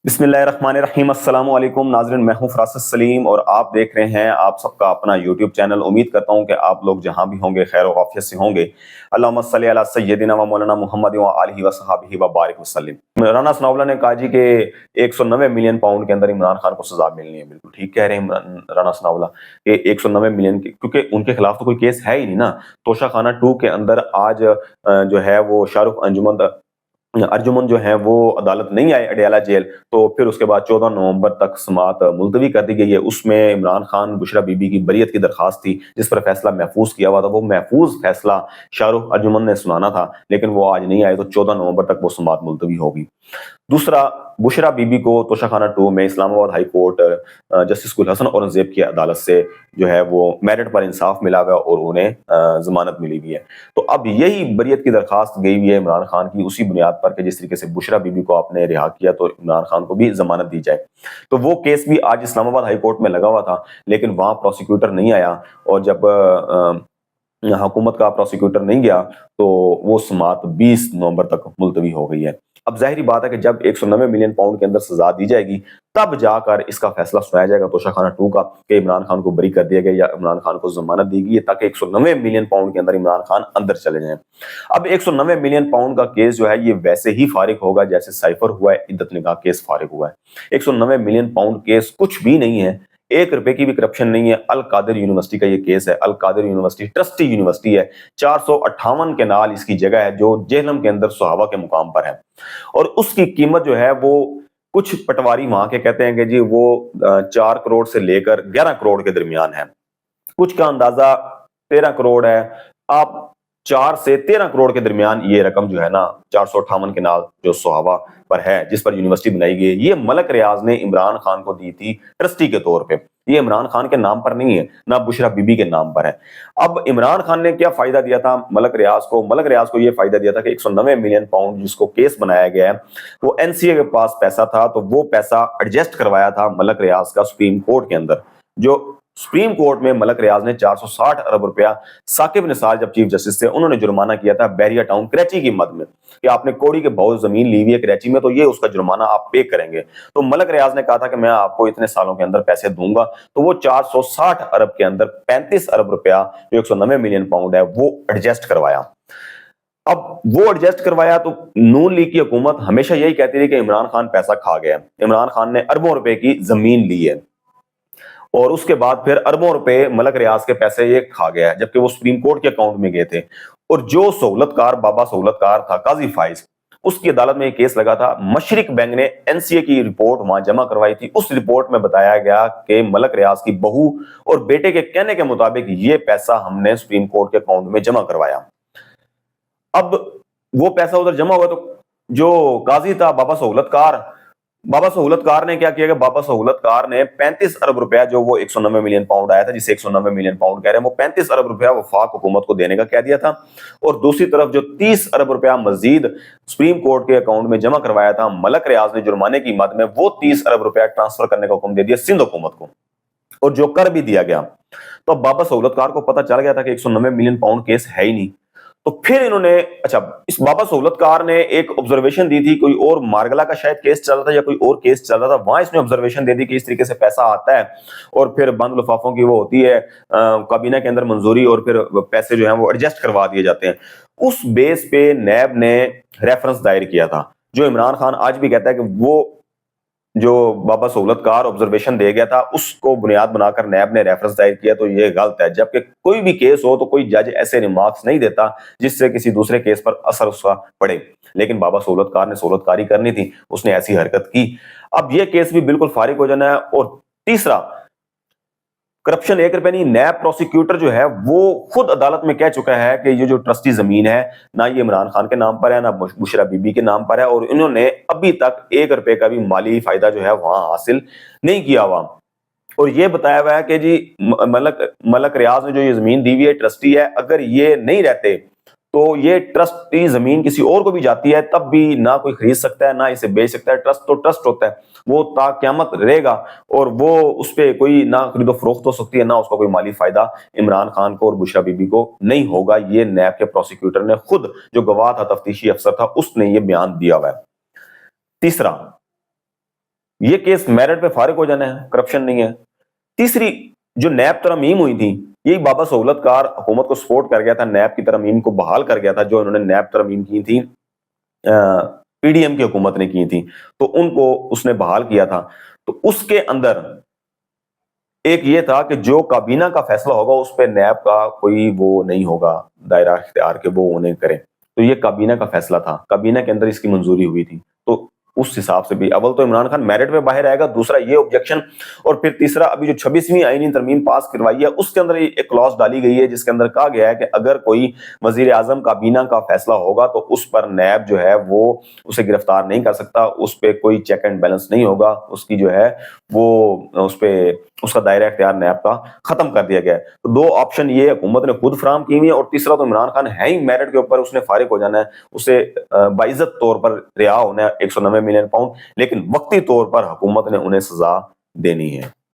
بسم اللہ الرحمن الرحیم۔ السلام علیکم ناظرین، میں ہوں فراست سلیم اور آپ دیکھ رہے ہیں آپ سب کا اپنا یوٹیوب چینل۔ امید کرتا ہوں کہ آپ لوگ جہاں بھی ہوں گے خیر و عافیت سے ہوں گے۔ اللہم صلی علی سیدنا و مولانا محمد و آلہ و صحابہ و بارک وسلم۔ رانا ثناءاللہ نے کہا جی کہ 190 ملین پاؤنڈ کے اندر عمران خان کو سزا ملنی ہے۔ بالکل ٹھیک کہہ رہے ہیں رانا ثناءاللہ کہ 190 ملین کیونکہ ان کے خلاف تو کوئی کیس ہے ہی نہیں نا۔ توشہ خانہ 2 کے اندر آج جو ہے وہ شاہ رخ ارجمن جو ہیں وہ عدالت نہیں آئے اڈیالہ جیل، تو پھر اس کے بعد 14 نومبر تک سماعت ملتوی کر دی گئی ہے۔ اس میں عمران خان بشرا بی بی کی بریت کی درخواست تھی جس پر فیصلہ محفوظ کیا ہوا تھا۔ وہ محفوظ فیصلہ شاہ رخ ارجمن نے سنانا تھا لیکن وہ آج نہیں آئے، تو 14 نومبر تک وہ سماعت ملتوی ہوگی۔ دوسرا، بشرا بی بی کو توشہ خانہ 2 میں اسلام آباد ہائی کورٹ جسٹس گل حسن اورنگزیب کی عدالت سے جو ہے وہ میرٹ پر انصاف ملا ہوا اور انہیں ضمانت ملی ہوئی ہے۔ تو اب یہی بریت کی درخواست گئی ہوئی ہے عمران خان کی، اسی بنیاد پر کہ جس طریقے سے بشرا بی بی کو آپ نے رہا کیا تو عمران خان کو بھی ضمانت دی جائے۔ تو وہ کیس بھی آج اسلام آباد ہائی کورٹ میں لگا ہوا تھا لیکن وہاں پروسیکیوٹر نہیں آیا، اور جب حکومت کا پروسیکیوٹر نہیں گیا تو وہ سماعت 20 نومبر تک ملتوی ہو گئی ہے۔ اب ظاہری بات ہے کہ جب 190 ملین پاؤنڈ کے اندر سزا دی جائے گی تب جا کر اس کا فیصلہ سنایا جائے گا توشہ خانہ 2 کا کہ عمران خان کو بری کر دیا گیا یا عمران خان کو ضمانت دی گئی ہے تاکہ 190 ملین پاؤنڈ کے اندر عمران خان اندر چلے جائیں۔ اب 190 ملین پاؤنڈ کا کیس جو ہے یہ ویسے ہی فارغ ہوگا جیسے سائفر ہوا ہے، عدت نکاح کیس فارغ ہوا ہے۔ 190 ملین پاؤنڈ کیس کچھ بھی نہیں ہے، 1 روپے کی بھی کرپشن نہیں ہے۔ القادر یونیورسٹی کا یہ کیس ہے۔ القادر یونیورسٹی ٹرسٹی یونیورسٹی ہے، 458 کنال اس کی جگہ ہے جو جہلم کے اندر سہاوا کے مقام پر ہے، اور اس کی قیمت جو ہے وہ کچھ پٹواری وہاں کے کہتے ہیں کہ جی وہ 4 کروڑ سے لے کر 11 کروڑ کے درمیان ہے، کچھ کا اندازہ 13 کروڑ ہے۔ آپ 4 سے 13 کروڑ کے درمیان یہ رقم جو ہے نا 458 کنال جو سہاوا پر ہے جس پر یونیورسٹی بنائی گئی، یہ ملک ریاض نے عمران خان کو دی تھی ٹرسٹی کے طور پہ۔ یہ عمران خان کے نام پر نہیں ہے، نہ بشرا بی بی کے نام پر ہے۔ اب عمران خان نے کیا فائدہ دیا تھا ملک ریاض کو؟ ملک ریاض کو یہ فائدہ دیا تھا کہ 190 ملین پاؤنڈ جس کو کیس بنایا گیا ہے وہ این سی اے کے پاس پیسہ تھا، تو وہ پیسہ ایڈجسٹ کروایا تھا ملک ریاض کا سپریم کورٹ کے اندر، جو سپریم کورٹ میں ملک ریاض نے 460 ارب روپیہ ثاقب نثار جب چیف جسٹس تھے انہوں نے جرمانہ کیا تھا بحریہ ٹاؤن کراچی کی مد میں کہ آپ نے کوڑی کے بہت زمین لی ہوئی ہے کراچی میں، تو یہ اس کا جرمانہ آپ پے کریں گے۔ تو ملک ریاض نے کہا تھا کہ میں آپ کو اتنے سالوں کے اندر پیسے دوں گا، تو وہ 460 ارب کے اندر 35 ارب روپیہ جو 190 ملین پاؤنڈ ہے وہ ایڈجسٹ کروایا۔ اب وہ ایڈجسٹ کروایا تو نون لیگ کی حکومت ہمیشہ یہی کہتی رہی کہ عمران خان پیسہ کھا گیا۔ عمران خان نے اربوں روپے کی زمین لی ہے اور اس کے بعد پھر اربوں روپے ملک ریاض کے پیسے یہ کھا گیا ہے، جبکہ وہ سپریم کورٹ کے اکاؤنٹ میں گئے تھے۔ اور جو سہولت کار بابا سہولت کار تھا قاضی فائز، اس کی عدالت میں یہ کیس لگا تھا۔ مشرق بینک نے این سی اے کی رپورٹ وہاں جمع کروائی تھی، اس رپورٹ میں بتایا گیا کہ ملک ریاض کی بہو اور بیٹے کے کہنے کے مطابق یہ پیسہ ہم نے سپریم کورٹ کے اکاؤنٹ میں جمع کروایا۔ اب وہ پیسہ ادھر جمع ہوا تو جو قاضی تھا بابا سہولت کار نے کیا کیا کہ بابا سہولت کار نے 35 ارب روپیہ جو وہ 190 ملین پاؤنڈ آیا تھا جسے 190 ملین پاؤنڈ کہہ رہے ہیں، وہ 35 ارب روپیہ وفاق حکومت کو دینے کا کہہ دیا تھا، اور دوسری طرف جو 30 ارب روپیہ مزید سپریم کورٹ کے اکاؤنٹ میں جمع کروایا تھا ملک ریاض نے جرمانے کی مد میں، وہ 30 ارب روپیہ ٹرانسفر کرنے کا حکم دے دیا سندھ حکومت کو، اور جو کر بھی دیا گیا۔ تو اب بابا سہولت کار کو پتہ چل گیا تھا کہ 190 ملین پاؤنڈ کیس ہے ہی نہیں، تو پھر انہوں نے اس بابا سہولت کار نے ایک آبزرویشن دی تھی، کوئی اور مارگلا کا شاید کیس چل رہا تھا یا کوئی اور کیس چل رہا تھا، وہاں اس نے آبزرویشن دے دی کہ اس طریقے سے پیسہ آتا ہے اور پھر بند لفافوں کی وہ ہوتی ہے کابینہ کے اندر منظوری، اور پھر پیسے جو ہیں وہ ایڈجسٹ کروا دیے جاتے ہیں۔ اس بیس پہ نیب نے ریفرنس دائر کیا تھا، جو عمران خان آج بھی کہتا ہے کہ وہ جو بابا سہولت کار آبزرویشن دے گیا تھا اس کو بنیاد بنا کر نیب نے ریفرنس دائر کیا، تو یہ غلط ہے۔ جبکہ کوئی بھی کیس ہو تو کوئی جج ایسے ریمارکس نہیں دیتا جس سے کسی دوسرے کیس پر اثر اس کا پڑے، لیکن بابا سہولت کار نے سہولت کاری کرنی تھی، اس نے ایسی حرکت کی۔ اب یہ کیس بھی بالکل فارغ ہو جانا ہے۔ اور تیسرا، کرپشن 1 روپے نہیں، نیب پروسیکیوٹر جو ہے وہ خود عدالت میں کہہ چکا ہے کہ یہ جو ٹرسٹی زمین ہے نہ یہ عمران خان کے نام پر ہے نہ بشرا بی بی کے نام پر ہے، اور انہوں نے ابھی تک 1 روپے کا بھی مالی فائدہ جو ہے وہاں حاصل نہیں کیا ہوا۔ اور یہ بتایا ہوا ہے کہ جی ملک ریاض نے جو یہ زمین دی ہوئی ہے ٹرسٹی ہے، اگر یہ نہیں رہتے تو یہ ٹرسٹی زمین کسی اور کو بھی جاتی ہے تب بھی نہ کوئی خرید سکتا ہے نہ اسے بیچ سکتا ہے۔ ٹرسٹ تو ٹرسٹ ہوتا ہے، وہ تا قیامت رہے گا، اور وہ اس پہ کوئی نہ خرید و فروخت ہو سکتی ہے نہ اس کا کوئی مالی فائدہ عمران خان کو اور بشرا بی بی کو نہیں ہوگا۔ یہ نیب کے پروسیکیوٹر نے خود جو گواہ تھا تفتیشی افسر تھا اس نے یہ بیان دیا ہوا ہے۔ تیسرا، یہ کیس میرٹ پہ فارغ ہو جانا ہے، کرپشن نہیں ہے۔ تیسری جو نیب ترمیم ہوئی تھی، یہی بابا سہولت کار حکومت کو سپورٹ کر گیا تھا، نیب کی ترمیم کو بحال کر گیا تھا، جو انہوں نے نیب ترمیم کی تھی پی ڈی ایم کی حکومت نے کی تھی، تو ان کو اس نے بحال کیا تھا۔ تو اس کے اندر ایک یہ تھا کہ جو کابینہ کا فیصلہ ہوگا اس پہ نیب کا کوئی وہ نہیں ہوگا دائرہ اختیار کے وہ انہیں کریں، تو یہ کابینہ کا فیصلہ تھا، کابینہ کے اندر اس کی منظوری ہوئی تھی۔ تو اس حساب سے بھی اول تو عمران خان میرٹ پہ باہر آئے گا، دوسرا یہ آبجیکشن، اور پھر تیسرا ابھی جو 26ویں آئینی ترمیم پاس کروائی ہے اس کے اندر ایک کلاس ڈالی گئی ہے جس کے اندر کہا گیا ہے کہ اگر کوئی وزیر اعظم کابینہ کا فیصلہ ہوگا تو اس پر نیب جو ہے وہ اسے گرفتار نہیں کر سکتا، اس پہ کوئی چیک اینڈ بیلنس نہیں ہوگا، اس کی جو ہے وہ اس پہ اس کا دائرہ اختیار نیب کا ختم کر دیا گیا ہے۔ تو دو آپشن یہ حکومت نے خود فراہم کی ہوئی ہے، اور تیسرا تو عمران خان ہے ہی میرٹ کے اوپر، اس نے فارغ ہو جانا ہے، اسے باعزت طور پر رہا ہونا ہے 190 ملین پاؤنڈ، لیکن وقتی طور پر حکومت نے انہیں سزا دینی ہے۔